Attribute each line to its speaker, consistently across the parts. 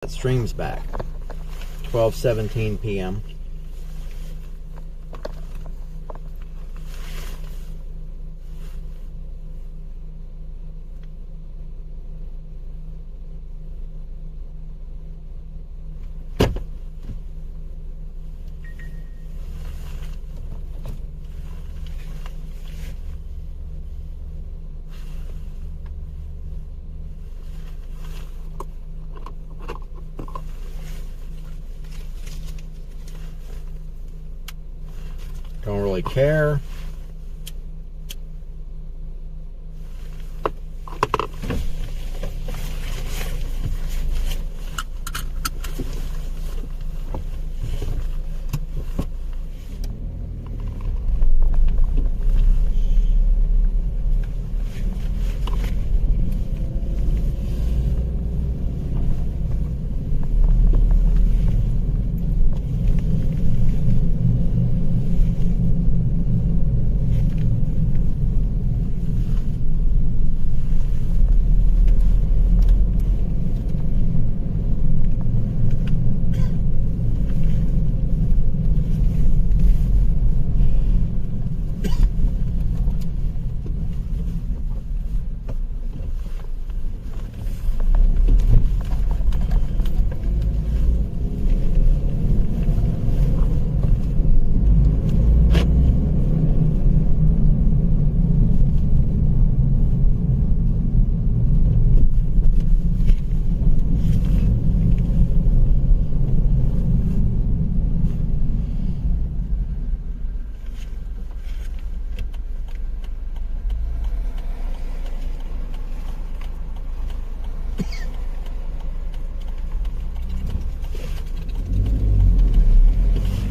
Speaker 1: That streams back. 12:17 p.m. Don't really care.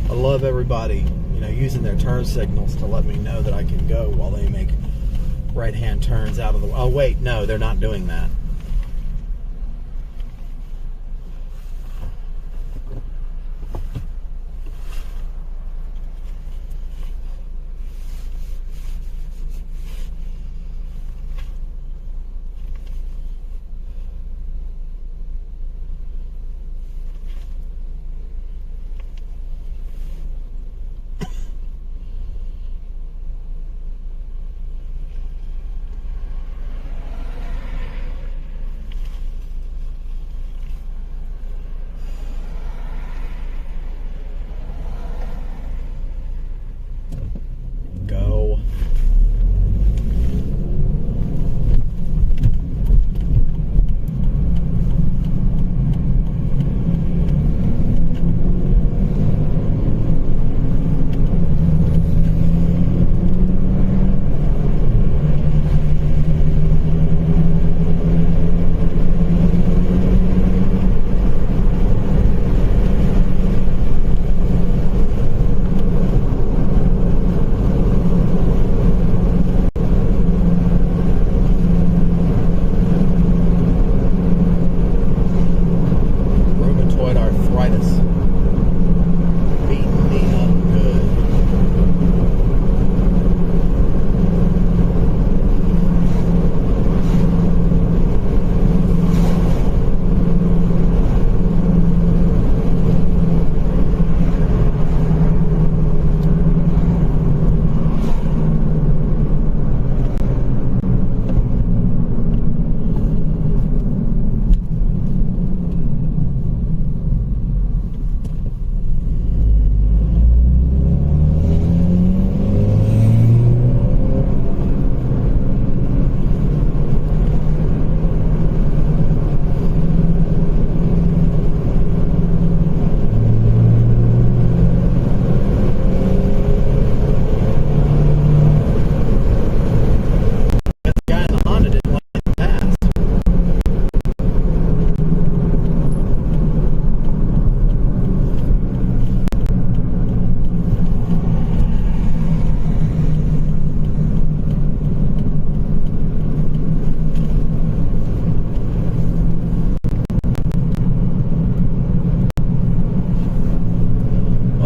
Speaker 1: I love everybody, using their turn signals to let me know that I can go while they make right-hand turns out of the way. Oh, wait, no, they're not doing that. Go.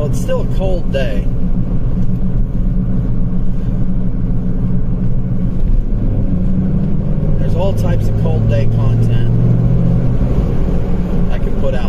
Speaker 1: It's still a cold day. There's all types of cold day content I can put out.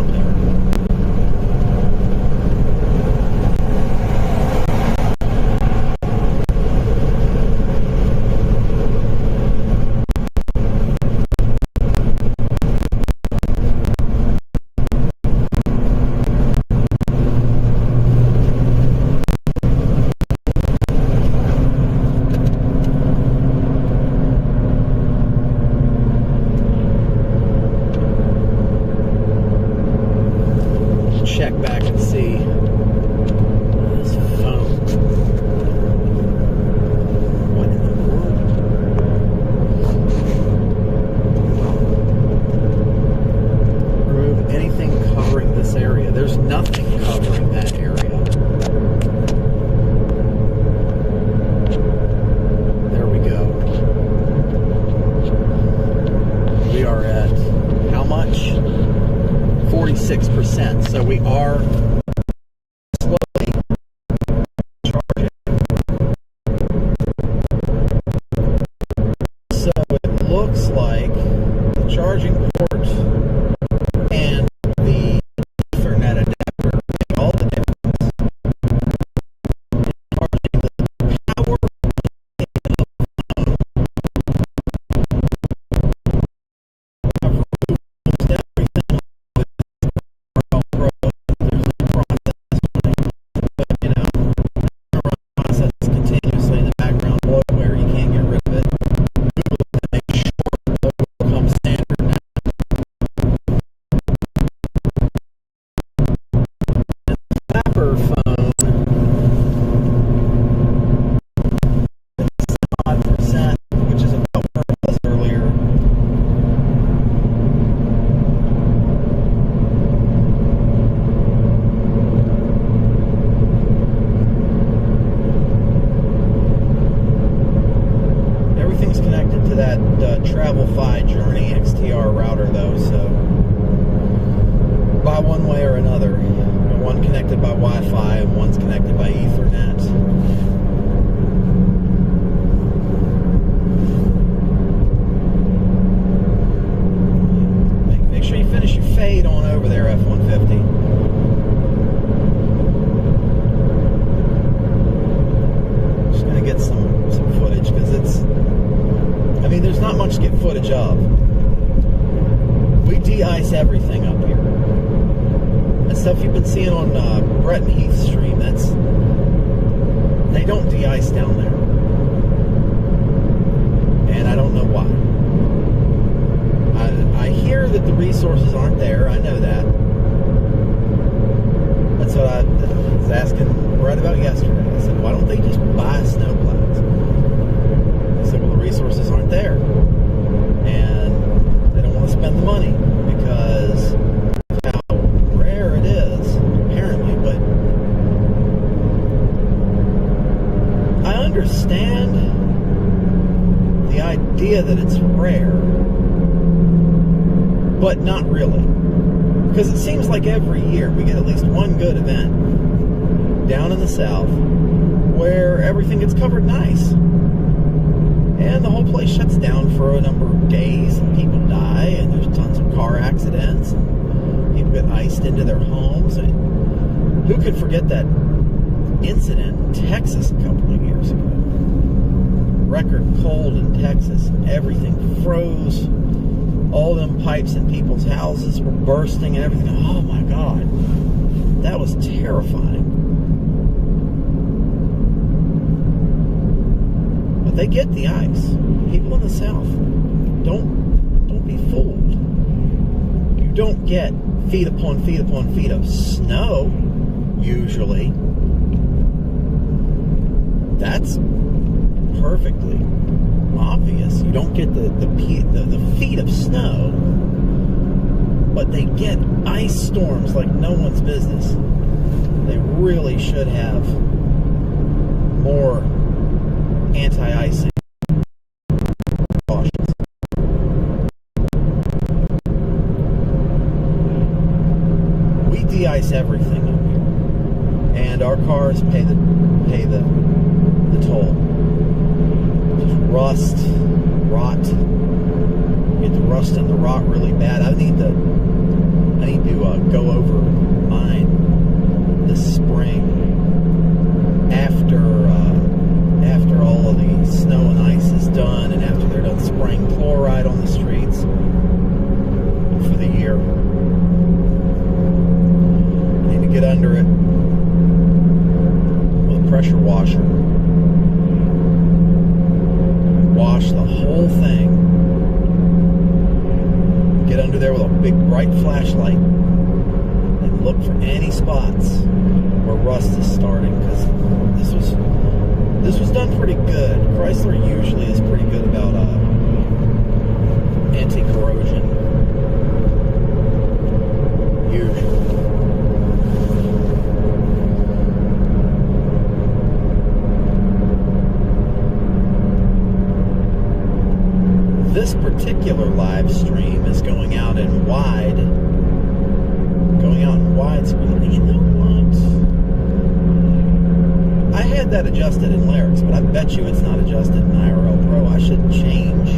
Speaker 1: only 6%. So we are slowly charging. So it looks like the charging port and the Ethernet adapter make all the difference. Charging the power TravelFi Journey XTR router though, so by one way or another, one connected by Wi-Fi and one's connected by Ethernet. Make sure you finish your fade on over there, F-150. Just gonna get some footage because there's not much to get footage of. We de-ice everything up here. That stuff you've been seeing on Brett and Heath's stream, they don't de-ice down there. And I don't know why. I hear that the resources aren't there. I know that. That's what I was asking right about yesterday. I said, why don't they just buy snowplows? They said, well, the resources aren't there. And they don't want to spend the money because of how rare it is, apparently. But I understand the idea that it's rare, but not really. Because it seems like every year we get at least one good event down in the South where everything gets covered nice. And the whole place shuts down for a number of days, and people die, and there's tons of car accidents, and people get iced into their homes. And who could forget that incident in Texas a couple of years ago? Record cold in Texas, and everything froze. All them pipes in people's houses were bursting and everything. Oh my God, that was terrifying. They get the ice. People in the South, don't be fooled. You don't get feet upon feet upon feet of snow, usually. That's perfectly obvious. You don't get the feet of snow, but they get ice storms like no one's business. They really should have more anti-icing cautions. We de-ice everything up here, and our cars pay the toll. Just rust, rot. You get the rust and the rot really bad. I need to go over mine this spring after all of the snow and ice is done, and after they're done spraying chloride on the streets for the year. I need to get under it with a pressure washer. Wash the whole thing. Get under there with a big bright flashlight and look for any spots where rust is starting, because this was done pretty good. Chrysler usually is pretty good about anti-corrosion. Usually. This particular live stream is going out in wide You know what? I had that adjusted in Lyrics, but I bet you it's not adjusted in IRL Pro. I should change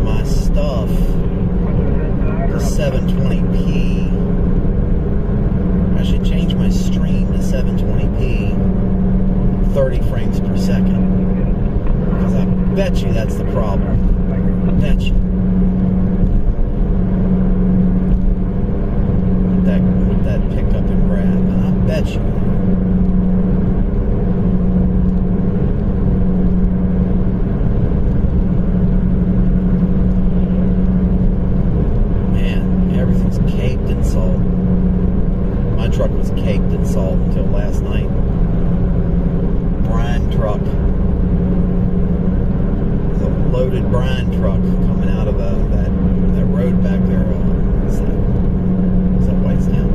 Speaker 1: my stuff to 720p. I should change my stream to 720p, 30 frames per second. Because I bet you that's the problem. I bet you. With that pickup and grab, and I bet you. Man, everything's caked in salt. My truck was caked in salt until last night. Brine truck. There's a loaded brine truck coming out of that road back there. What's that? Is that Whitestown?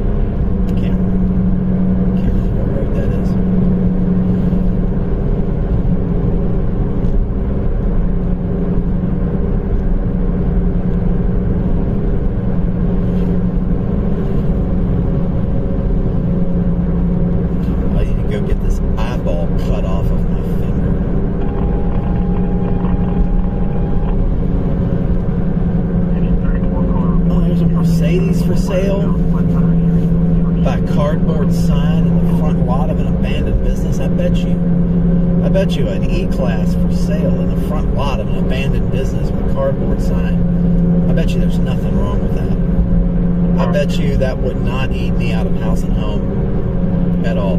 Speaker 1: I can't remember what road that is. I need to go get this eyeball cut off of my finger. Oh, there's a Mercedes for sale by a cardboard sign in the front lot of an abandoned business. I bet you an E-Class for sale in the front lot of an abandoned business with a cardboard sign. I bet you there's nothing wrong with that. I bet you that would not eat me out of house and home at all.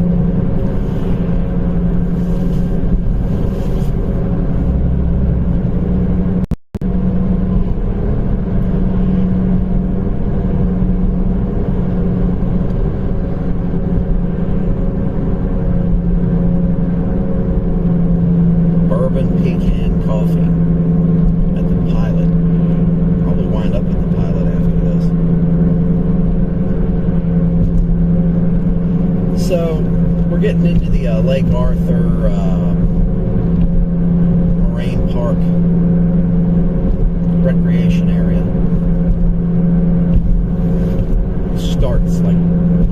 Speaker 1: Pecan coffee at the Pilot. Probably wind up at the Pilot after this. So we're getting into the Lake Arthur Marine Park recreation area. It starts like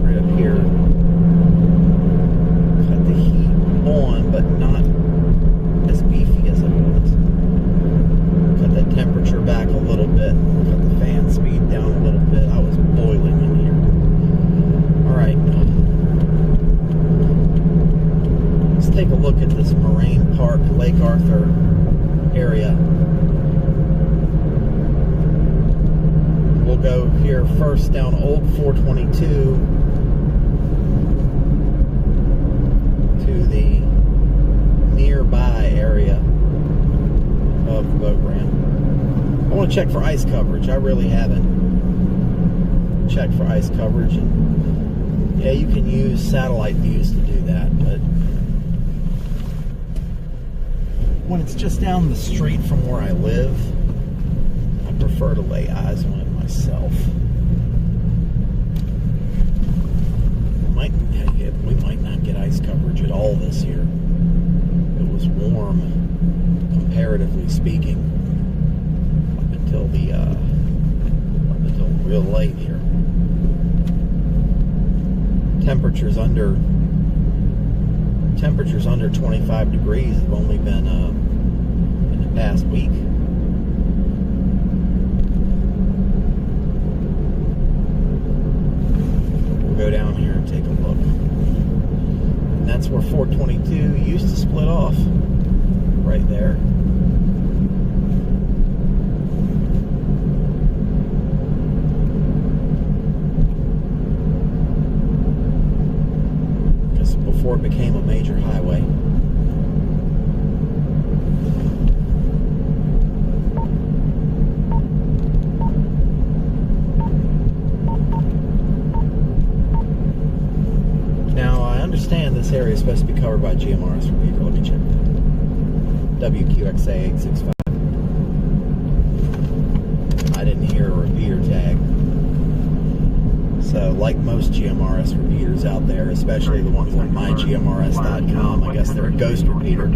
Speaker 1: right up here. Cut the heat on, but not as beefy as it was. Cut the temperature back a little bit. Cut the fan speed down a little bit. I was boiling in here. Alright. Let's take a look at this Marine Park, Lake Arthur area. We'll go here first down Old 422 to the nearby area of the boat ramp. I want to check for ice coverage. I really haven't checked for ice coverage. And yeah, you can use satellite views to do that, but when it's just down the street from where I live, I prefer to lay eyes on it myself. We might not get ice coverage at all this year. It was warm, comparatively speaking, up until real late here. Temperatures under 25 degrees have only been in the past week. We'll go down here and take a look. And that's where 422 used to split off, right there. Just before it became a major highway. This area is supposed to be covered by GMRS repeater. Let me check that. WQXA865. I didn't hear a repeater tag. So, like most GMRS repeaters out there, especially the ones on mygmrs.com, I guess they're a ghost repeater.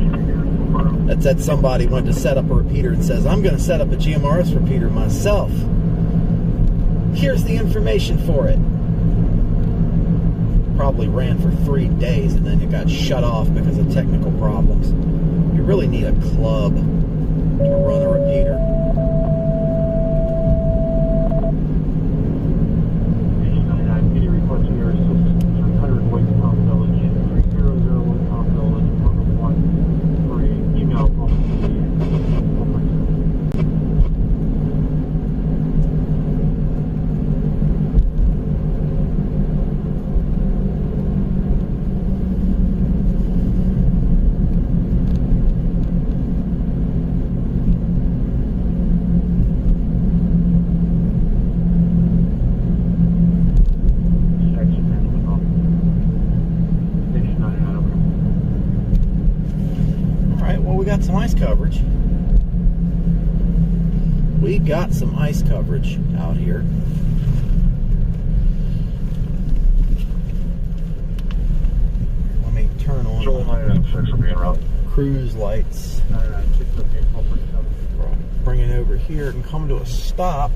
Speaker 1: That's that somebody went to set up a repeater and says, I'm going to set up a GMRS repeater myself. Here's the information for it. Probably ran for 3 days and then it got shut off because of technical problems. You really need a club to run a repeater.
Speaker 2: PD request here is 300 Wake Palm Village, 300 Wake Palm Village, apartment 113, email
Speaker 1: some ice coverage. We got some ice coverage out here. Let me turn on the cruise lights. Bring it over here and come to a stop.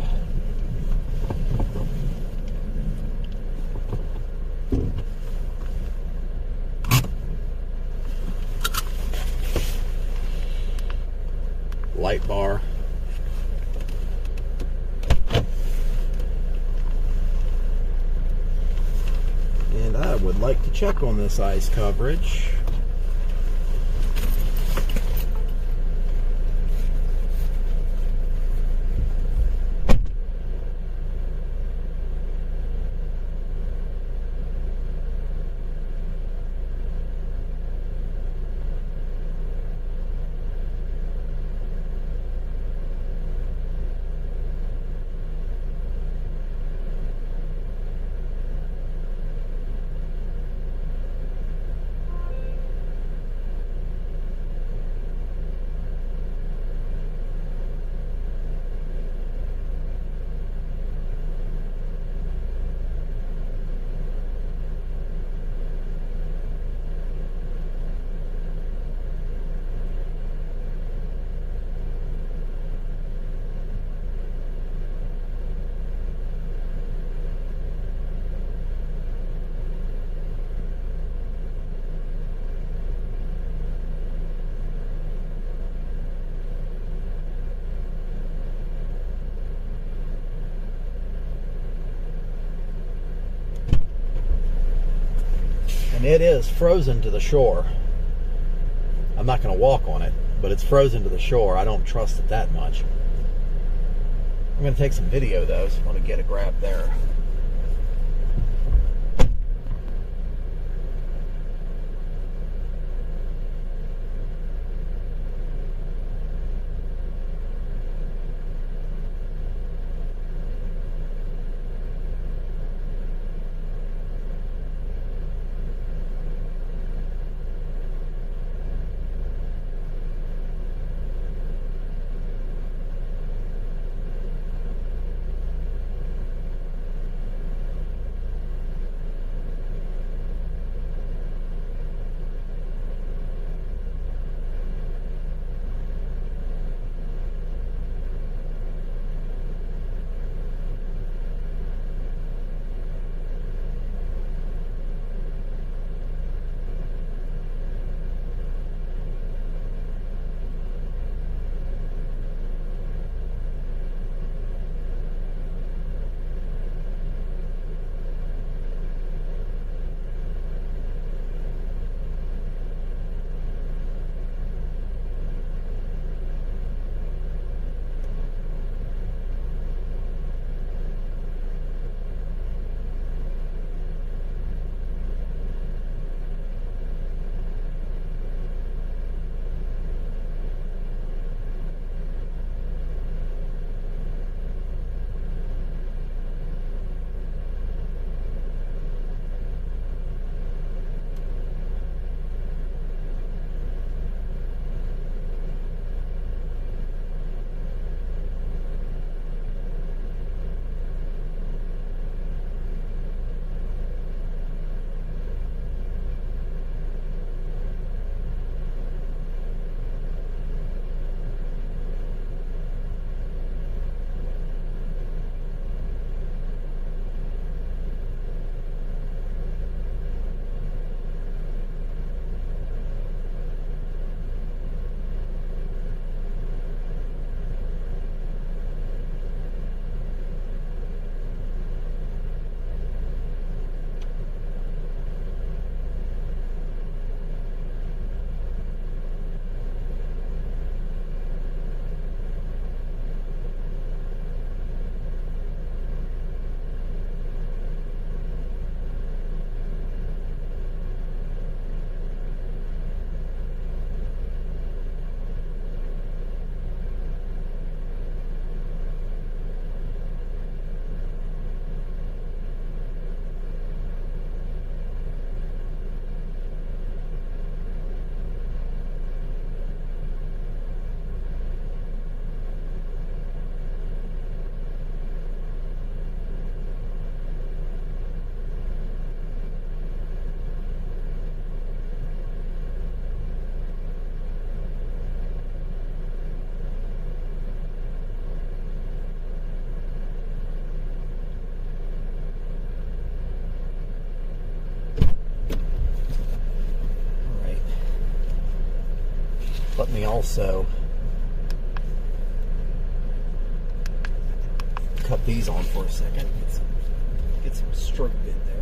Speaker 1: Light bar. And I would like to check on this ice coverage. And it is frozen to the shore. I'm not going to walk on it, but it's frozen to the shore. I don't trust it that much. I'm going to take some video though, so I want to get a grab there. also cut these on for a second. Get some stroke bit there.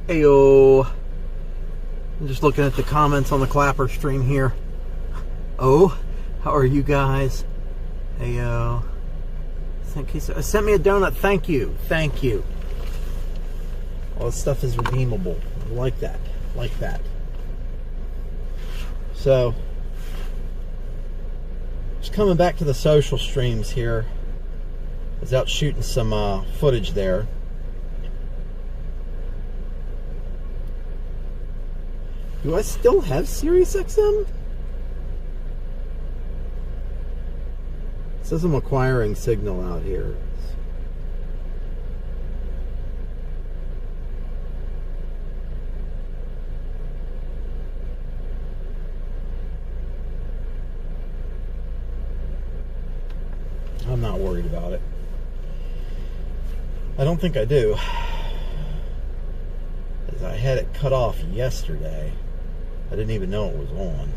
Speaker 1: Heyo. I'm just looking at the comments on the Clapper stream here. Oh, how are you guys? Heyo. Sent me a donut. Thank you. Thank you. All this stuff is redeemable. I like that. Like that. So, just coming back to the social streams here. I was out shooting some footage there. Do I still have SiriusXM? It says I'm acquiring signal out here. I'm not worried about it. I don't think I do. As I had it cut off yesterday. I didn't even know it was on.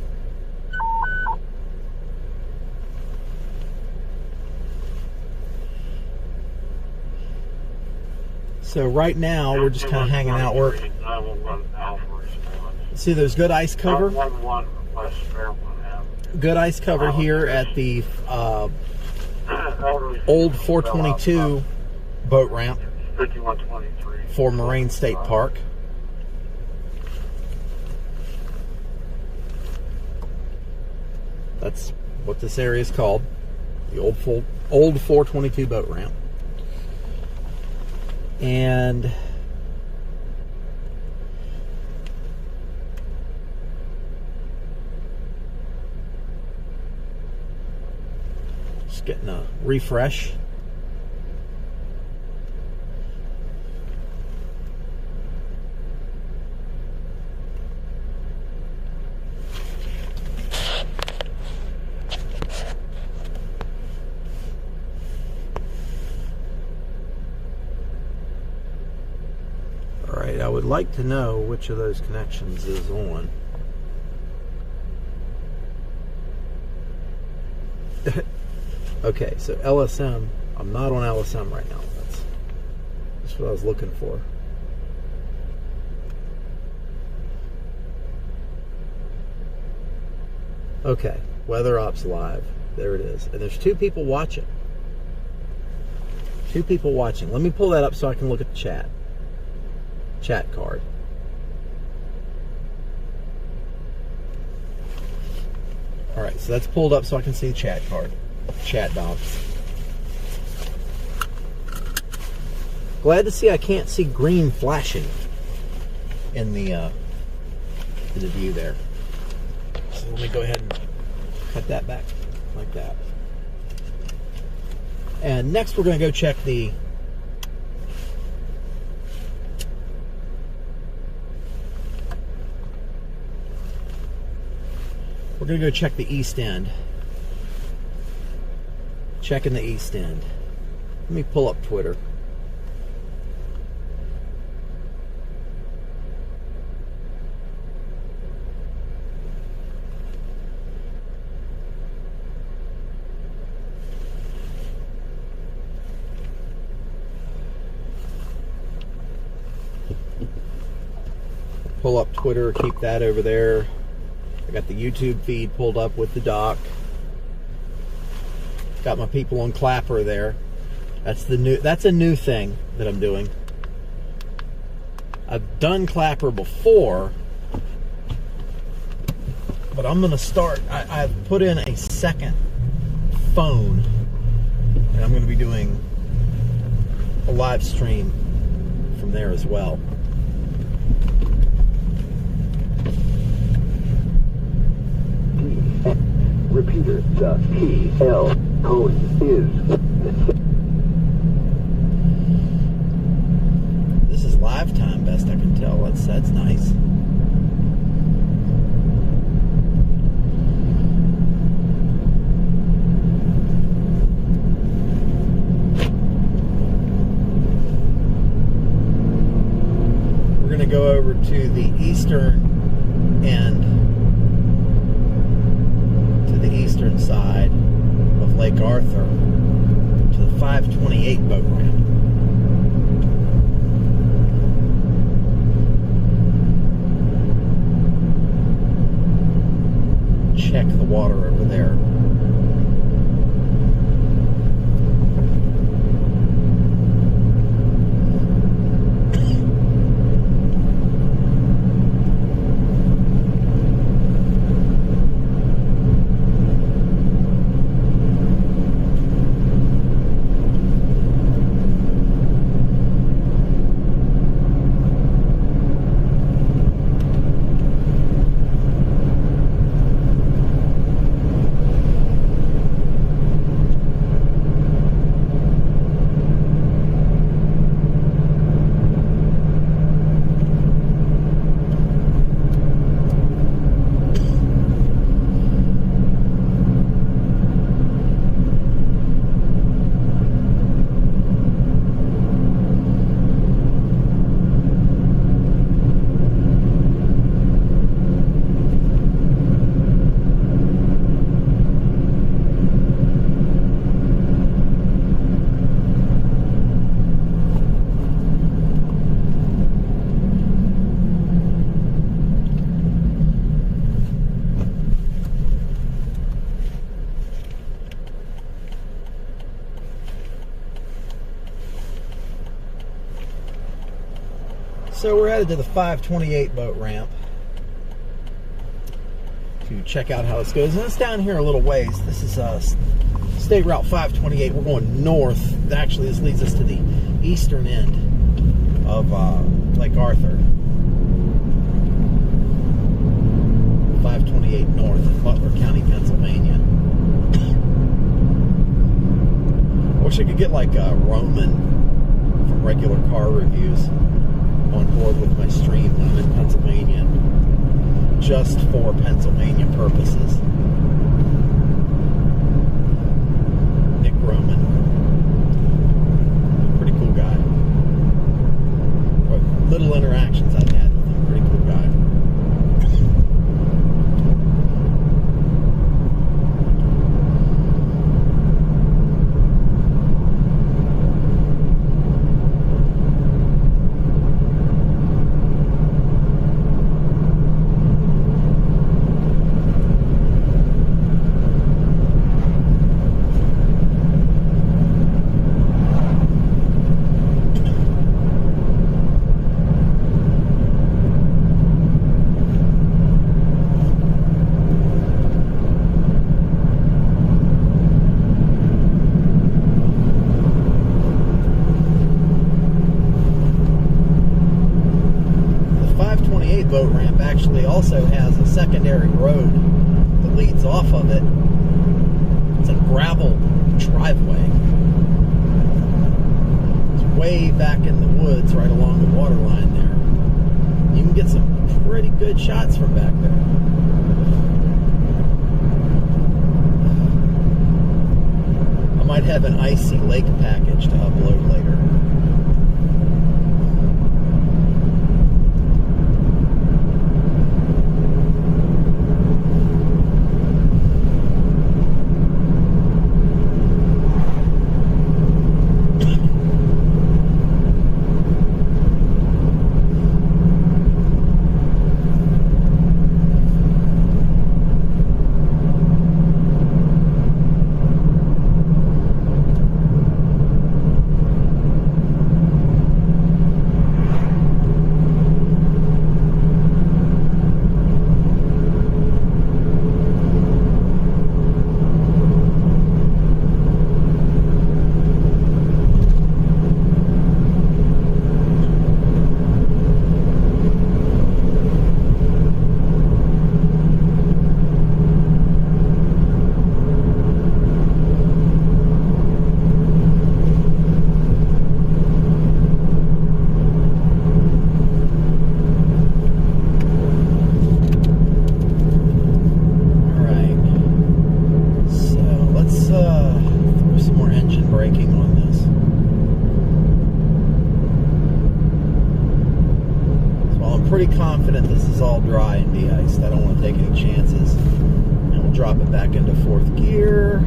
Speaker 1: So right now we're just kind of hanging out. See, there's good ice cover. Good ice cover here at the old 422 boat ramp for Moraine State Park. That's what this area is called, the old 422 boat ramp. And just getting a refresh. I would like to know which of those connections is on. Okay, so LSM. I'm not on LSM right now. That's what I was looking for. Okay, Weather Ops Live. There it is. And there's 2 people watching. 2 people watching. Let me pull that up so I can look at the chat. Chat card. Alright, so that's pulled up so I can see the chat card. Chat box. Glad to see I can't see green flashing in the view there. So let me go ahead and cut that back like that. And next we're going to go check the east end. Checking the east end. Let me pull up Twitter. Pull up Twitter, keep that over there. I got the YouTube feed pulled up with the dock. Got my people on Clapper there. That's a new thing that I'm doing. I've done Clapper before, but I'm gonna start. I've put in a second phone, and I'm gonna be doing a live stream from there as well.
Speaker 3: Repeater, the PL code is.
Speaker 1: This is live time, best I can tell. That's nice. We're going to go over to the eastern end. Eastern side of Lake Arthur to the 528 boat ramp. Check the water over there. So we're headed to the 528 boat ramp to check out how this goes. And it's down here a little ways. This is State Route 528. We're going north. Actually, this leads us to the eastern end of Lake Arthur. 528 north in Butler County, Pennsylvania. I wish I could get like a Roman from Regular Car Reviews on board with my stream when I'm in Pennsylvania, just for Pennsylvania purposes. Nick Roman, pretty cool guy. What little interactions I've had with him, pretty cool guy. boat ramp actually also has a secondary road that leads off of it. It's a gravel driveway. It's way back in the woods right along the water line there. You can get some pretty good shots from back there. I might have an icy lake package to upload later. Pretty confident this is all dry and de-iced. I don't want to take any chances. And we'll drop it back into fourth gear.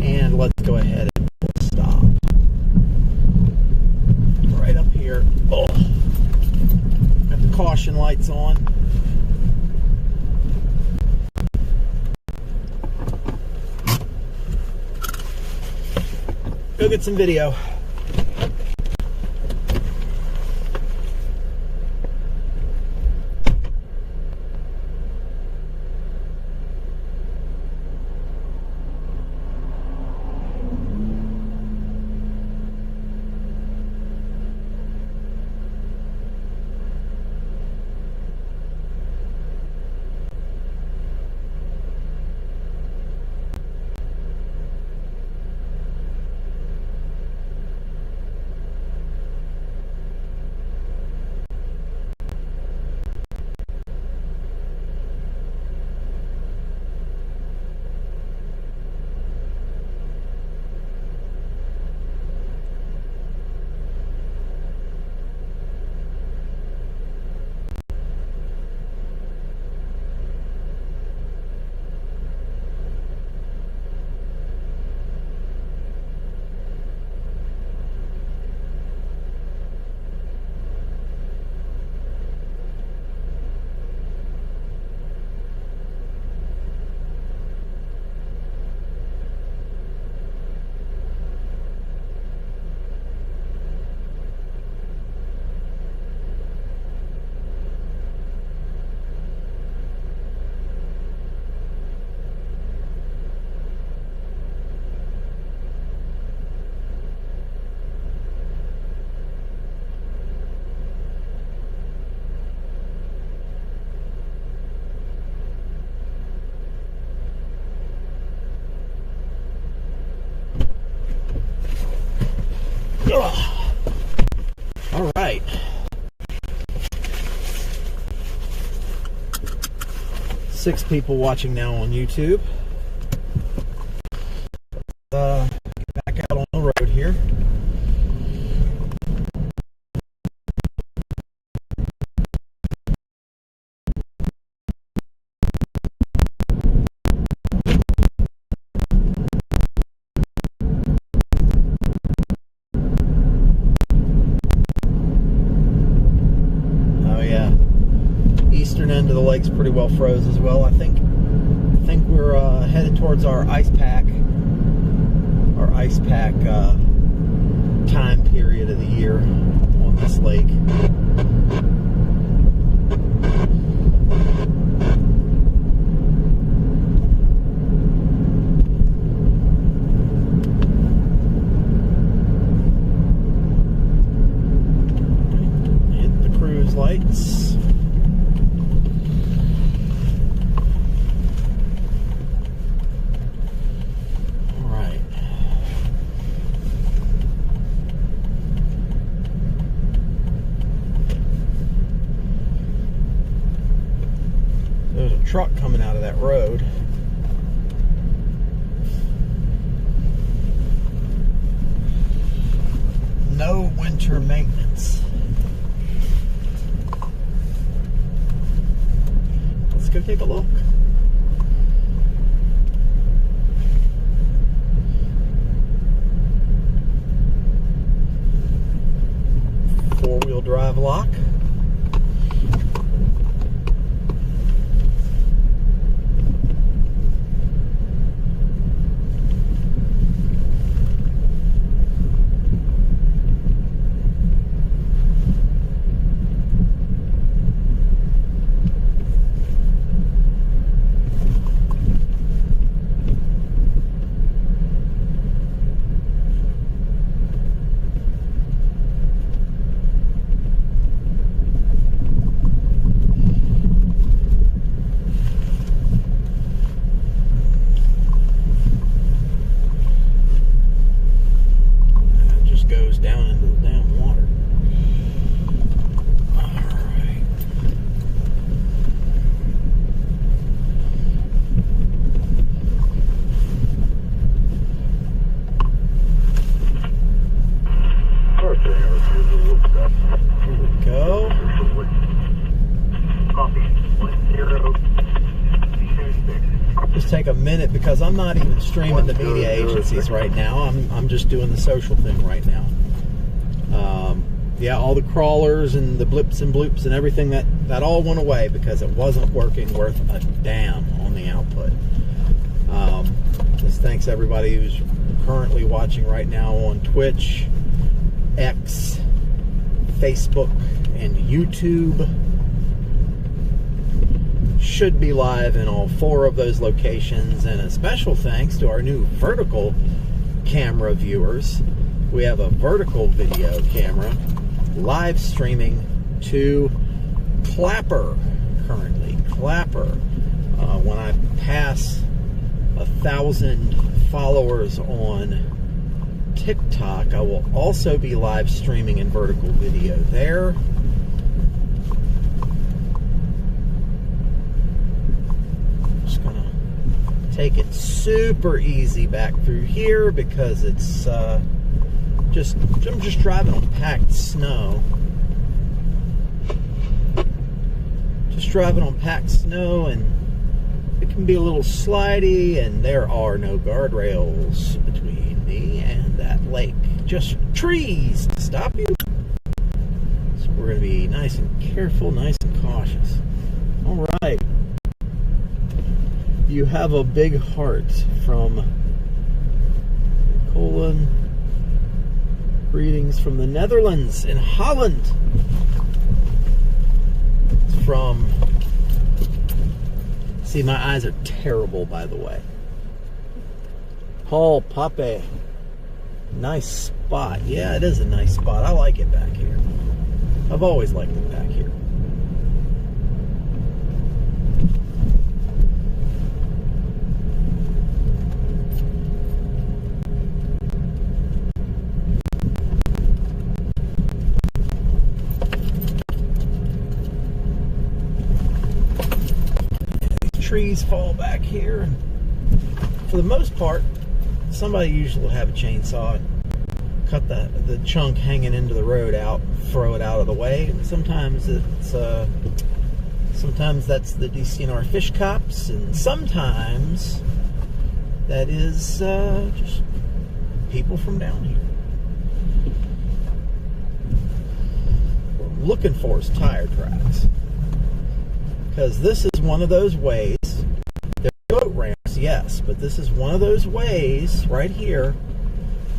Speaker 1: And let's go ahead and stop. Right up here. Oh, got the caution lights on. Go get some video. All right. Six people watching now on YouTube. Back out on the road here. End of the lake's pretty well froze as well. I think we're headed towards our ice pack time period of the year on this lake. truck coming out of that road. No winter maintenance. Let's go take a look. Four-wheel drive lock. Goes down into the damn water. Alright. Here we go. Just take a minute because I'm not even streaming the media agencies right now. I'm just doing the social thing right now. Yeah, all the crawlers and the blips and bloops and everything, that all went away because it wasn't working worth a damn on the output. Just thanks everybody who's currently watching right now on Twitch, X, Facebook, and YouTube. Should be live in all 4 of those locations, and a special thanks to our new vertical camera viewers. We have a vertical video camera live streaming to Clapper currently. Clapper. When I pass 1,000 followers on TikTok, I will also be live streaming in vertical video there. Just gonna take it super easy back through here because it's I'm just driving on packed snow. Just driving on packed snow, and it can be a little slidey, and there are no guardrails between me and that lake. Just trees to stop you. So we're going to be nice and careful, nice and cautious. All right. You have a big heart from Colin. Greetings from the Netherlands in Holland. It's from... See, my eyes are terrible, by the way. Paul Pape. Nice spot. Yeah, it is a nice spot. I like it back here. I've always liked it back here. Trees fall back here, and for the most part somebody usually will have a chainsaw and cut the chunk hanging into the road out, throw it out of the way. And sometimes it's sometimes that's the DCNR fish cops, and sometimes that is just people from down here. What I'm looking for is tire tracks, because this is one of those ways. There are boat ramps, yes, but this is one of those ways right here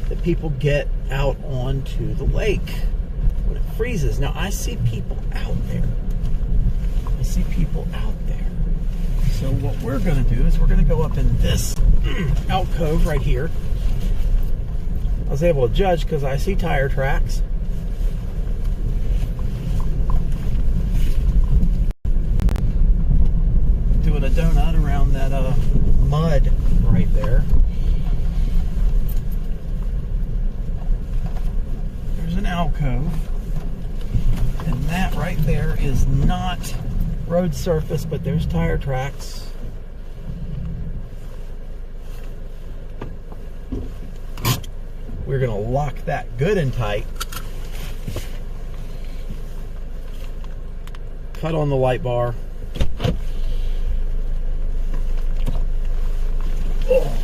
Speaker 1: that people get out onto the lake when it freezes. Now, I see people out there. I see people out there. So what we're going to do is we're going to go up in this alcove right here. I was able to judge because I see tire tracks. Doing a donut around that mud right there. There's an alcove, and that right there is not road surface, but there's tire tracks. We're going to lock that good and tight. Cut on the light bar. Oh.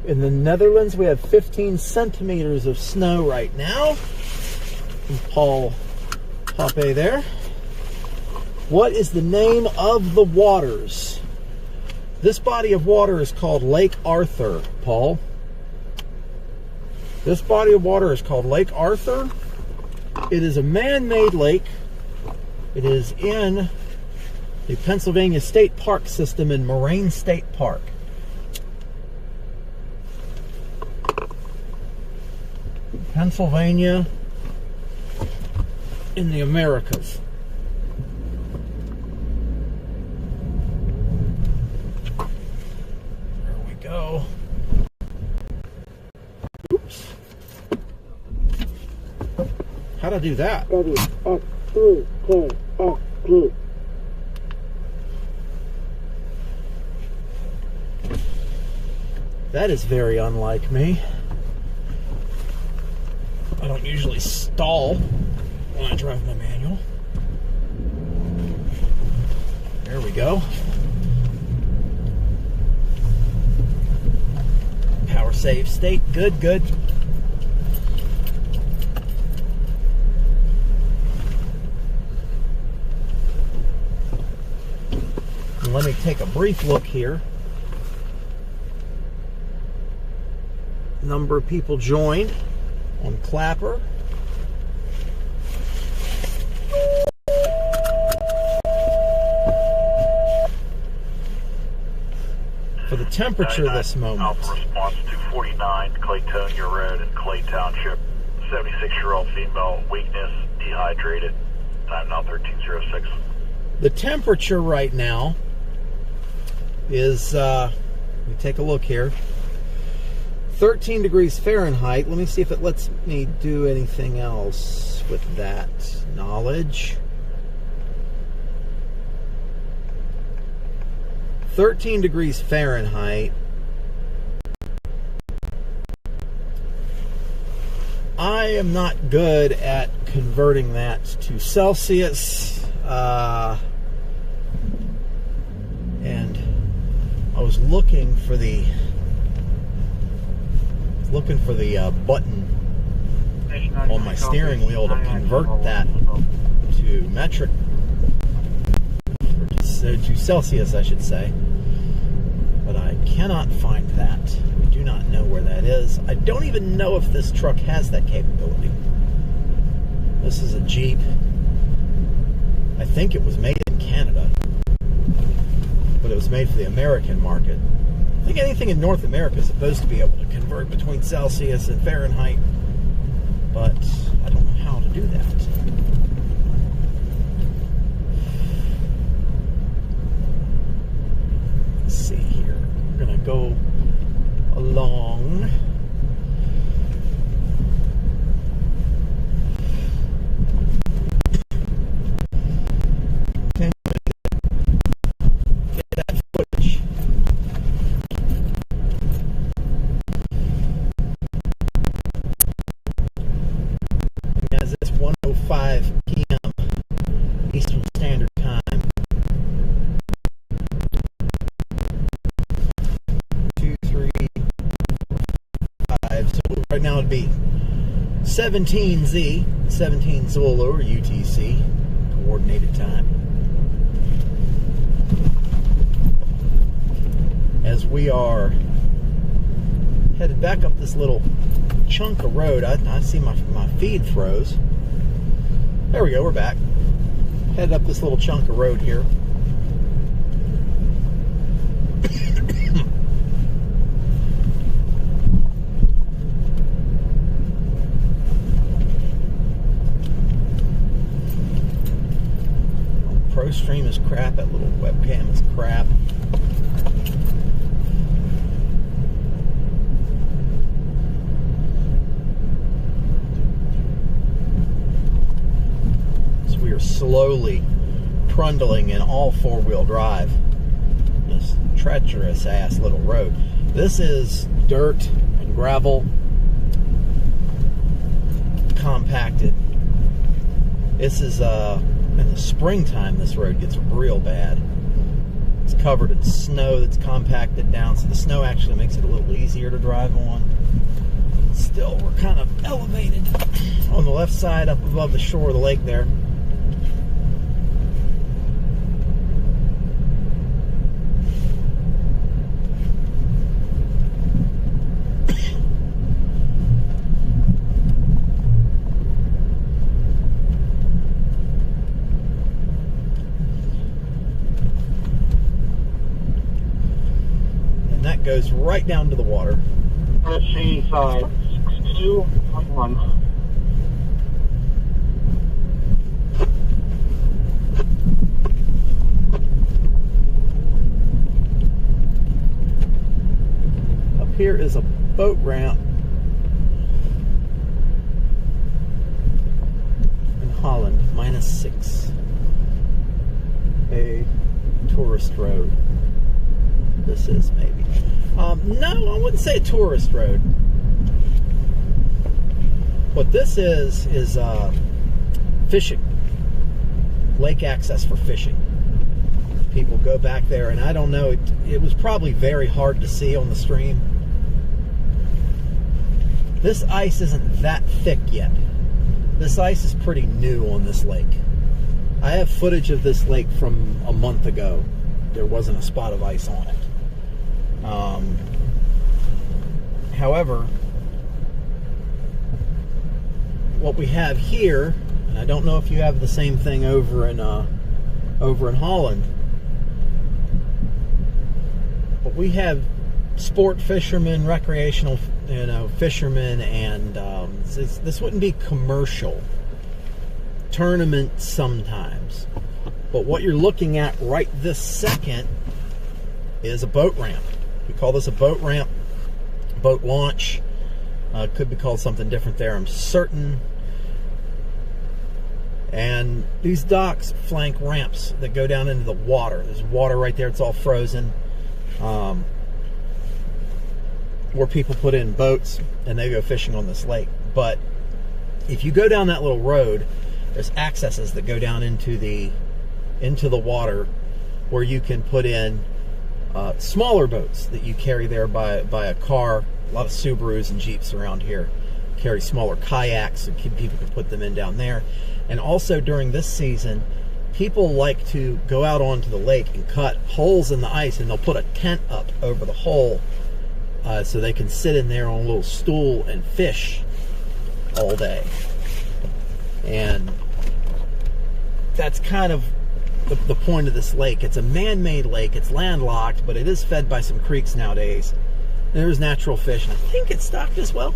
Speaker 1: In the Netherlands, we have 15 centimeters of snow right now. From Paul Pape there. What is the name of the waters? This body of water is called Lake Arthur, Paul. This body of water is called Lake Arthur. It is a man-made lake. It is in the Pennsylvania State Park system in Moraine State Park. Pennsylvania in the Americas. There we go. Oops. How'd I do that?
Speaker 4: WX3KSP.
Speaker 1: That is very unlike me. I don't usually stall when I drive my manual. There we go. Power save state. Good, good. And let me take a brief look here. Number of people joined on Clapper. For the temperature this moment.
Speaker 5: Alpha response 249, Claytonia Road in Clay Township. 76-year-old female, weakness, dehydrated. Time now 1306.
Speaker 1: The temperature right now is, let me take a look here. 13 degrees Fahrenheit. Let me see if it lets me do anything else with that knowledge. 13 degrees Fahrenheit. I am not good at converting that to Celsius. And I was looking for the button on my steering wheel to convert that to metric, or to Celsius, I should say. But I cannot find that. I do not know where that is. I don't even know if this truck has that capability. This is a Jeep. I think it was made in Canada, but it was made for the American market. I think anything in North America is supposed to be able to convert between Celsius and Fahrenheit, but I don't know how to do that. Let's see here. We're going to go along be 17Z, 17 Zulu, or UTC, coordinated time. As we are headed back up this little chunk of road, I see my feed froze. There we go, we're back. Headed up this little chunk of road here. ProStream is crap, that little webcam is crap. So we are slowly trundling in all four-wheel drive. This treacherous ass little road. This is dirt and gravel compacted. This is in the springtime, this road gets real bad. It's covered in snow that's compacted down, so the snow actually makes it a little easier to drive on. Still, we're kind of elevated on the left side up above the shore of the lake there. Goes right down to the water.
Speaker 2: Shady side, 62.1.
Speaker 1: Up here is a boat ramp in Holland, -6. A tourist road. This is maybe. No, I wouldn't say a tourist road. What this is fishing. Lake access for fishing. People go back there, and I don't know, it was probably very hard to see on the stream. This ice isn't that thick yet. This ice is pretty new on this lake. I have footage of this lake from a month ago. There wasn't a spot of ice on it. However, what we have here, and I don't know if you have the same thing over in Holland, but we have sport fishermen, recreational, fishermen, and this wouldn't be commercial. Tournaments sometimes, but what you're looking at right this second is a boat ramp. We call this a boat ramp, boat launch. Could be called something different there, I'm certain. And these docks flank ramps that go down into the water. There's water right there, it's all frozen. Where people put in boats and they go fishing on this lake. But if you go down that little road, there's accesses that go down into the water where you can put in smaller boats that you carry there by a car. A lot of Subarus and Jeeps around here carry smaller kayaks, so people can put them in down there. And also during this season, people like to go out onto the lake and cut holes in the ice, and they'll put a tent up over the hole so they can sit in there on a little stool and fish all day. And that's kind of the point of this lake. It's a man-made lake. It's landlocked, but it is fed by some creeks nowadays. There's natural fish, and I think it's stocked as well.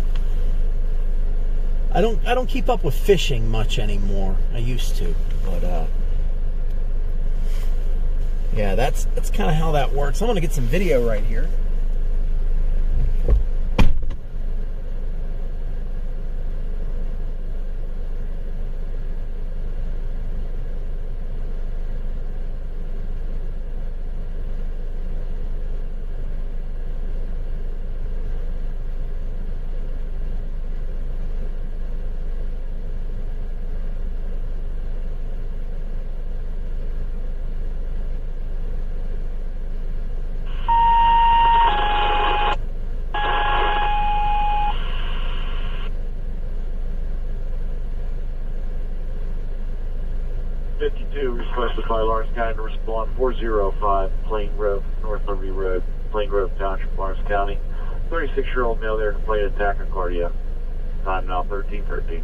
Speaker 1: I don't keep up with fishing much anymore. I used to, but yeah, that's kind of how that works. I'm gonna get some video right here.
Speaker 2: 52 requested by Lawrence County to respond 405 Plain Grove, North Liberty Road, Plain Grove Township, Lawrence County. 36-year-old male there completed tachycardia. Time now 13:13.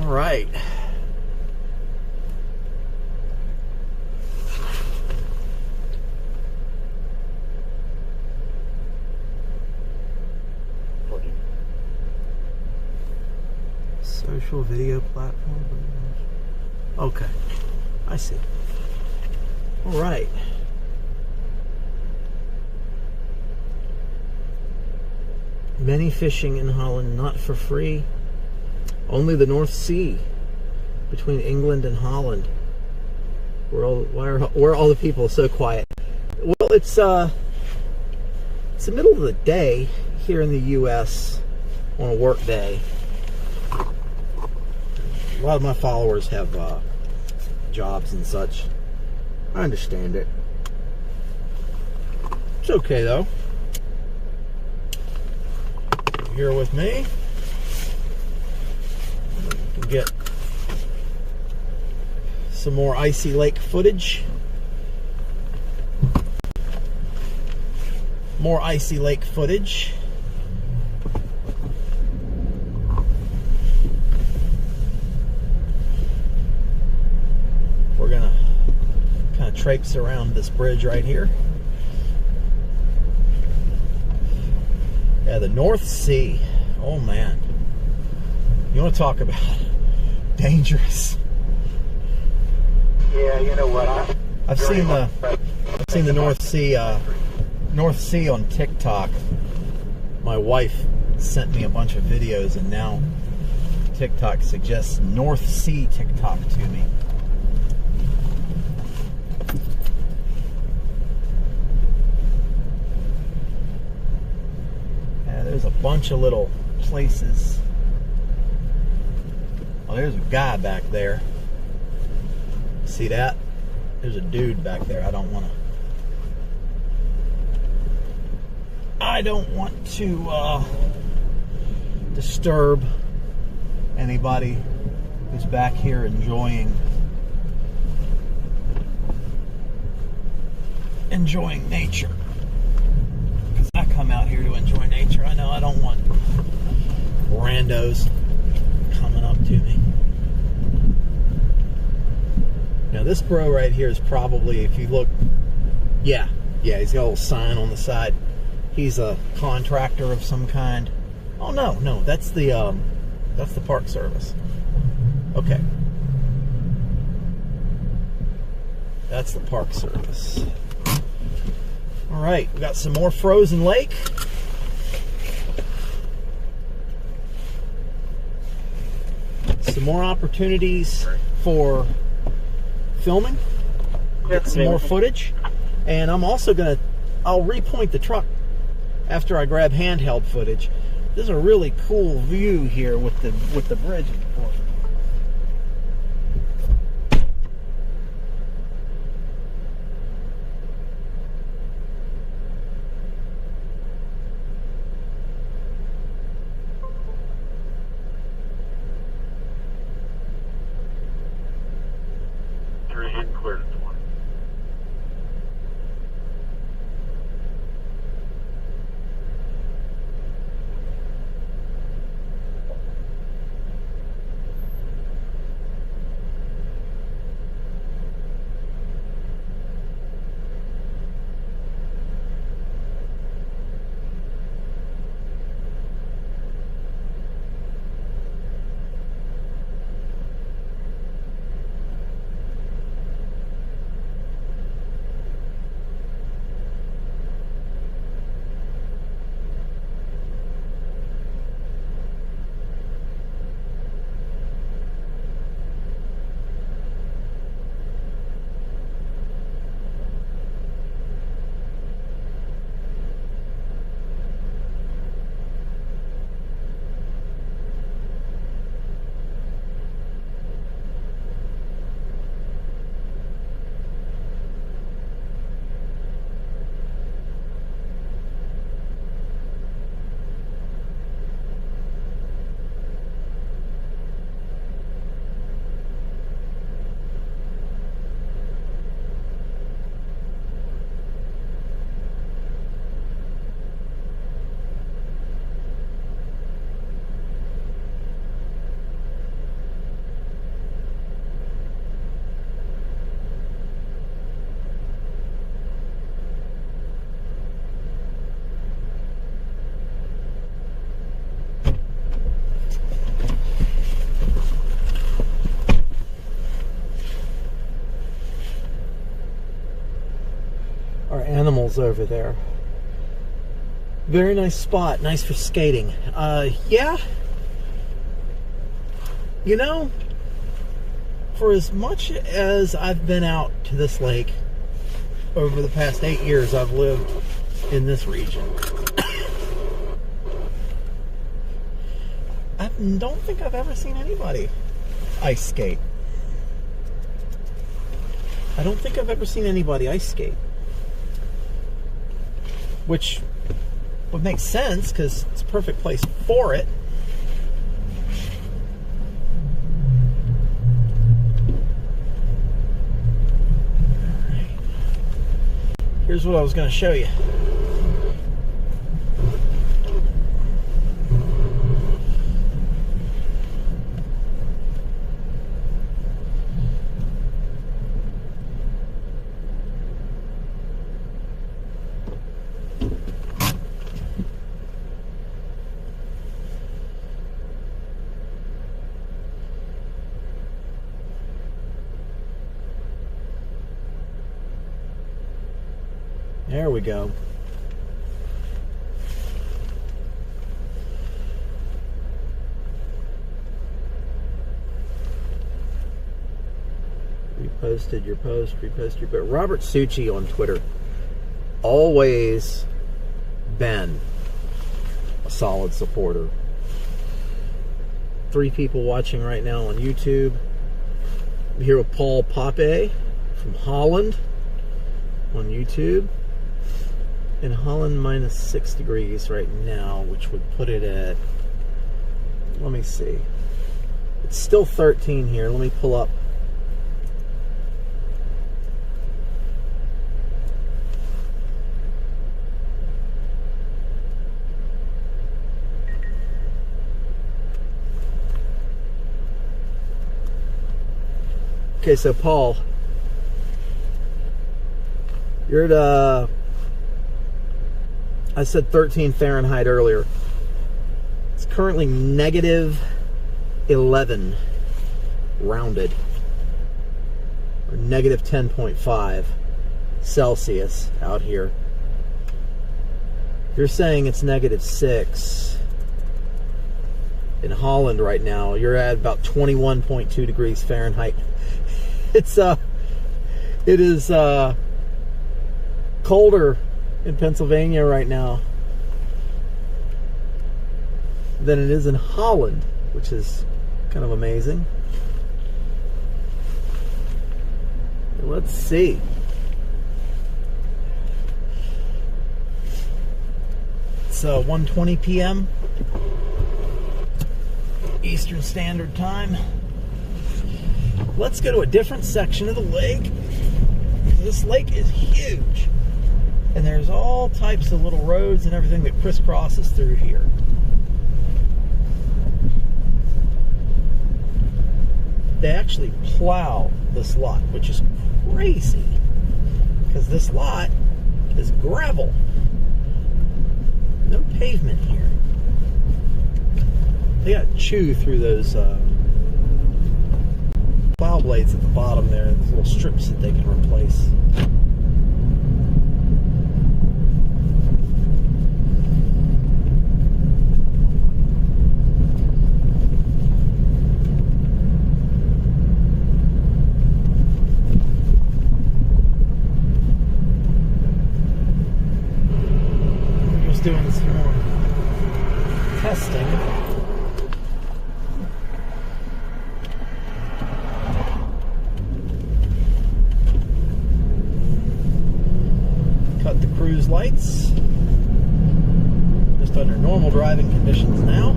Speaker 1: All right. Social video platform. Okay, I see. All right. Many fishing in Holland not for free. Only the North Sea between England and Holland. Why are all the people so quiet? Well, it's the middle of the day here in the U.S. on a work day. A lot of my followers have jobs and such. I understand it. It's okay though. You're here with me. You can get some more Icy Lake footage. More Icy Lake footage. We're gonna kind of traipse around this bridge right here. Yeah, the North Sea. Oh man. You want to talk about dangerous?
Speaker 3: Yeah, you know what?
Speaker 1: I've seen the North Sea on TikTok. My wife sent me a bunch of videos, and now TikTok suggests North Sea TikTok to me. Yeah, there's a bunch of little places. Oh, there's a guy back there. See that? There's a dude back there. I don't want to disturb anybody who's back here enjoying nature. Because I come out here to enjoy nature. I know I don't want randos coming up to me. Now this bro right here is probably, if you look, yeah, he's got a little sign on the side. He's a contractor of some kind. Oh no, that's the Park Service. Okay, that's the Park Service. All right, we got some more frozen lake. Some more opportunities for filming. Get some more footage. And I'm also I'll repoint the truck after I grab handheld footage. This is a really cool view here with the bridge. Falls over there. Very nice spot, nice for skating. Yeah. You know, for as much as I've been out to this lake over the past 8 years I've lived in this region, I don't think I've ever seen anybody ice skate. I don't think I've ever seen anybody ice skate. Which would make sense because it's a perfect place for it. Here's what I was going to show you. There we go. Reposted your post, reposted your post. Robert Succi on Twitter. Always been a solid supporter. 3 people watching right now on YouTube. I'm here with Paul Pape from Holland on YouTube. In Holland, minus 6 degrees right now, which would put it at, let me see. It's still 13 here. Let me pull up. Okay, so Paul, you're at I said 13 Fahrenheit earlier. It's currently negative 11 rounded, or negative 10.5 Celsius out here. You're saying it's negative 6 in Holland right now. You're at about 21.2 degrees Fahrenheit. It is colder in Pennsylvania right now than it is in Holland, which is kind of amazing. Let's see. It's 1:20 p.m. Eastern Standard Time. Let's go to a different section of the lake. This lake is huge, and there's all types of little roads and everything that crisscrosses through here. They actually plow this lot, which is crazy, because this lot is gravel. No pavement here. They got to chew through those plow blades at the bottom there, those little strips that they can replace. We're just doing some more testing. Cut the cruise lights. Just under normal driving conditions now.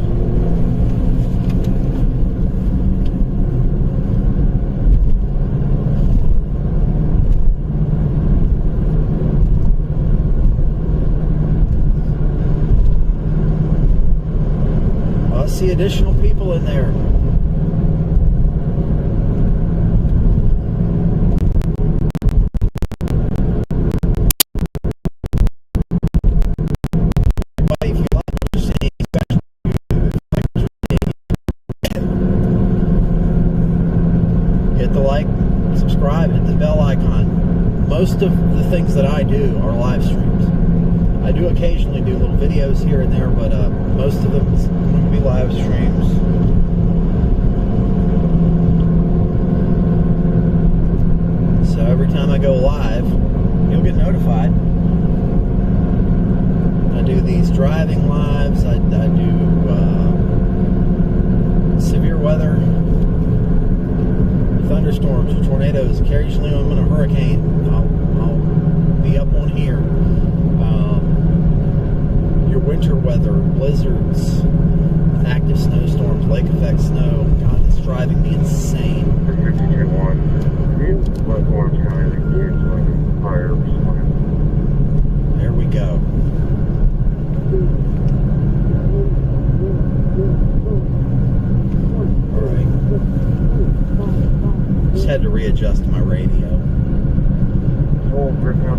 Speaker 1: I see additional people in there. If you like what you're seeing, especially hit the like, subscribe, hit the bell icon. most of the things that I do are live streams. I do occasionally do little videos here and there, but most of them is going to be live streams. So every time I go live, you'll get notified. I do these driving lives. I do severe weather, thunderstorms, or tornadoes. Occasionally, when I'm in a hurricane, I'll be up on here. Your winter weather, blizzards, active snowstorms, lake effect snow. God, it's driving me insane. There we go. Alright. Just had to readjust my radio.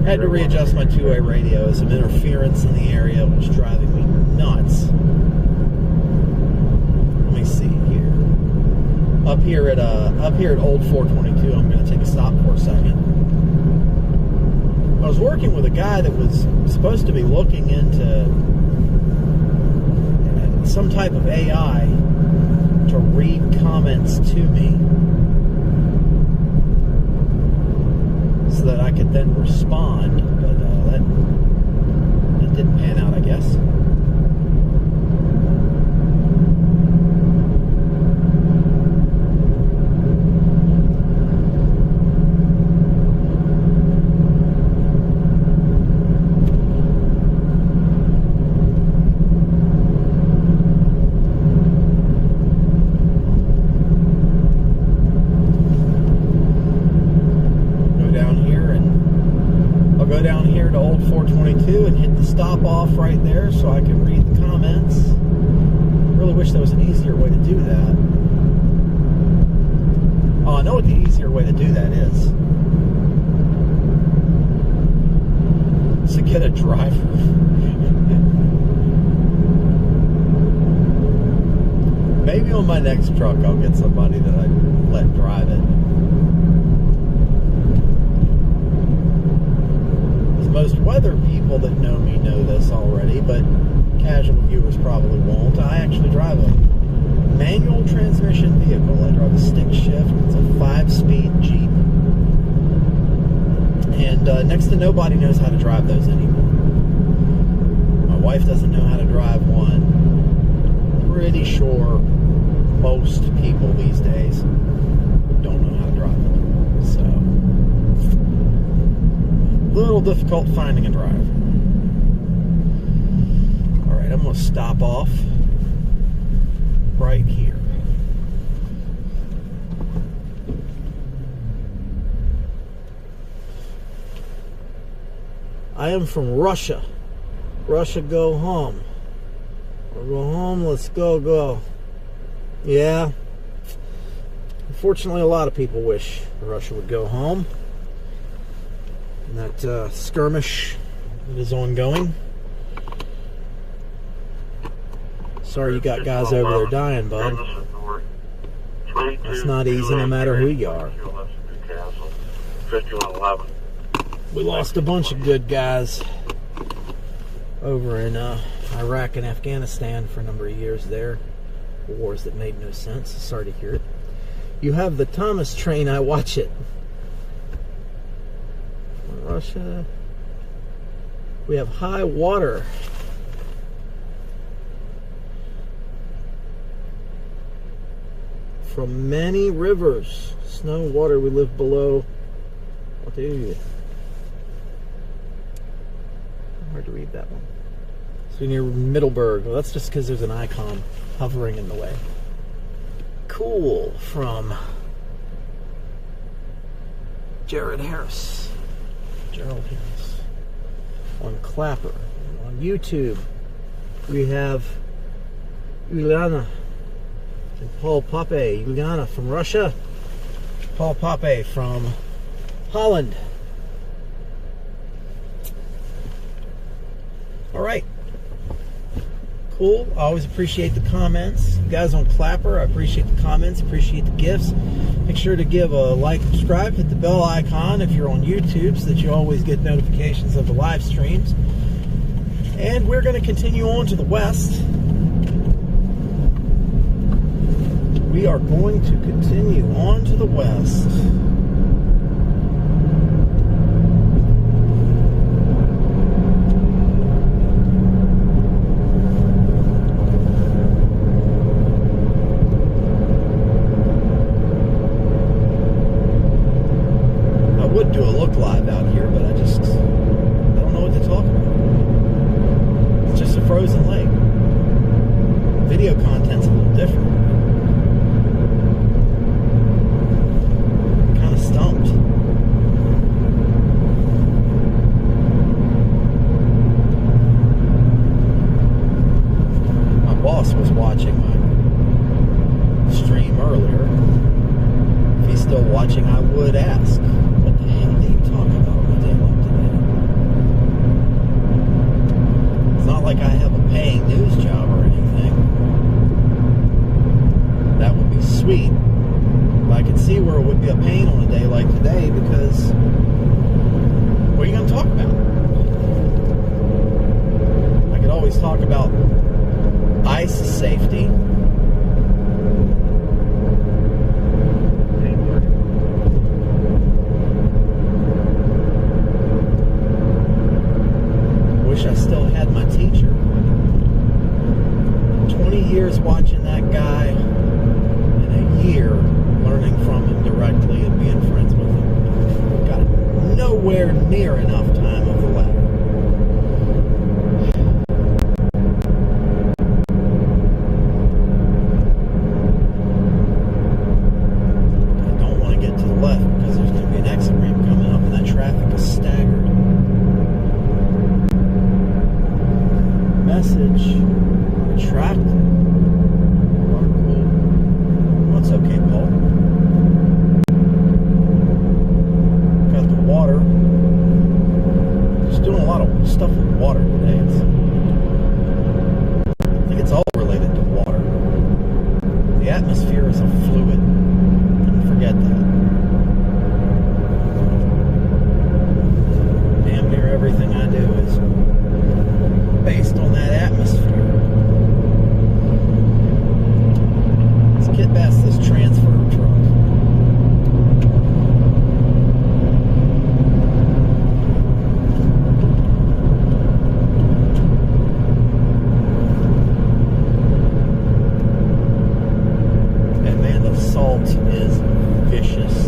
Speaker 1: Had to readjust my two-way radio. Some interference in the area was driving me nuts. Let me see here. Up here at Old 422, I'm going to take a stop for a second. I was working with a guy that was supposed to be looking into some type of AI to read comments to me so that I could then respond, but that didn't pan out, I guess. And hit the stop off right there so I can read the comments. Really wish there was an easier way to do that. Oh, I know what the easier way to do that is. It's to get a driver. Maybe on my next truck I'll get somebody that I let drive it. Most weather people that know me know this already, but casual viewers probably won't. I actually drive a manual transmission vehicle. I drive a stick shift. It's a 5-speed Jeep. And next to nobody knows how to drive those anymore. My wife doesn't know how to drive one. Pretty sure most people these days don't know how to drive it. So little difficult finding a driver. Alright, I'm going to stop off right here. I am from Russia. Russia, go home. Or go home, let's go. Yeah. Unfortunately, a lot of people wish Russia would go home. That skirmish that is ongoing. Sorry you got guys over there dying, bud. It's not easy no matter who you are. We lost a bunch of good guys over in Iraq and Afghanistan for a number of years there. Wars that made no sense. Sorry to hear it. You have the Thomas train, I watch it. Russia. We have high water. From many rivers. Snow, water, we live below. What do you? Hard to read that one. So near Middleburg. Well, that's just because there's an icon hovering in the way. Cool. From Gerald Harris. On Clapper. On YouTube, we have Uliana and Paul Pape. Uliana from Russia. Paul Pape from Holland. All right. Cool. cool. I always appreciate the comments. You guys on Clapper, I appreciate the comments, appreciate the gifts. Make sure to give a like, subscribe, hit the bell icon if you're on YouTube so that you always get notifications of the live streams. And we're going to continue on to the west. We are going to continue on to the west. I would do a look live out here, but I don't know what to talk about. It's just a frozen lake. Video content's a little different. Stumped. My boss was watching my stream earlier. If he's still watching, I would ask, what the hell do you talk about on a day like today? It's not like I have a paying news job or anything. That would be sweet. I can see where it would be a pain on a day like today, because what are you going to talk about? I could always talk about ice safety. Wish I still had my teacher. 20 years watching that guy, in a year learning from him directly and being friends with him. Got nowhere near enough time of the ladder. I don't want to get to the left because there's going to be an exit ramp coming up and that traffic is staggered. Message retracted. That's okay, Paul. Got the water. Just doing a lot of stuff with water today. I think it's all related to water. The atmosphere is a fluid. Don't forget that. Damn near everything I do is based on that atmosphere. Get past this transfer truck. And man, the salt is vicious.